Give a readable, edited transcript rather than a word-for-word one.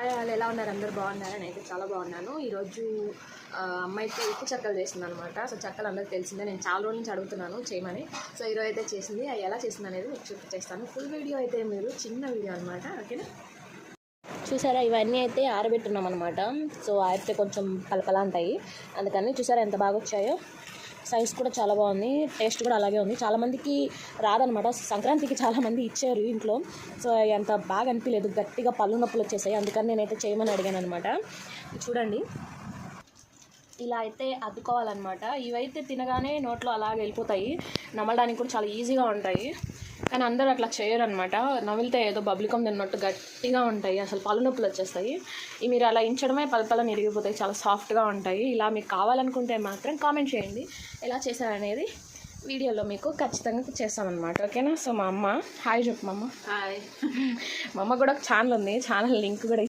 Hi వాళ్ళు ఎలా ఉన్నారు? అందరు బాగున్నారా? నేనైతే చాలా బాగున్నాను. ఈరోజు అమ్మ అయితే ఉప్పు చెక్కలు చేసింది అనమాట. సో చెక్కలు అందరికి తెలిసిందే, నేను చాలా రోజుల నుంచి అడుగుతున్నాను చేయమని. సో ఈరోజు అయితే చేసింది. అది ఎలా చేసింది అనేది మీకు చూపించేస్తాను. ఫుల్ వీడియో అయితే మీరు చిన్న వీడియో అనమాట, ఓకేనా? చూసారా, ఇవన్నీ అయితే ఆరబెట్టున్నాం అనమాట. సో ఆరితే కొంచెం పలపలా ఉంటాయి, అందుకని చూసారా ఎంత బాగా వచ్చాయో. సైజ్ కూడా చాలా బాగుంది, టేస్ట్ కూడా అలాగే ఉంది. చాలామందికి రాదనమాట. సంక్రాంతికి చాలామంది ఇచ్చారు ఇంట్లో. సో అంత బాగా అనిపించలేదు, గట్టిగా పళ్ళు నొప్పులు వచ్చేసాయి. అందుకని నేనైతే చేయమని అడిగాను అనమాట. చూడండి, ఇలా అయితే అద్దుకోవాలన్నమాట. ఇవైతే తినగానే నోట్లో అలాగే వెళ్ళిపోతాయి, నమలడానికి కూడా చాలా ఈజీగా ఉంటాయి. కానీ అందరూ అట్లా చేయరు అనమాట. నమిలితే ఏదో బబ్లికం తిన్నట్టు గట్టిగా ఉంటాయి, అసలు పళ్ళు నొప్పులు వచ్చేస్తాయి. ఇవి మీరు అలా ఇంచడమే పలపలని ఇరిగిపోతాయి, చాలా సాఫ్ట్గా ఉంటాయి. ఇలా మీకు కావాలనుకుంటే మాత్రం కామెంట్ చేయండి ఎలా చేశారనేది. వీడియోలో మీకు ఖచ్చితంగా చేస్తామన్నమాట, ఓకేనా? సో మా అమ్మ హాయ్ చెప్పు. మా అమ్మ హాయ్. మా అమ్మ కూడా ఒక ఛానల్ ఉంది, ఛానల్ లింక్ కూడా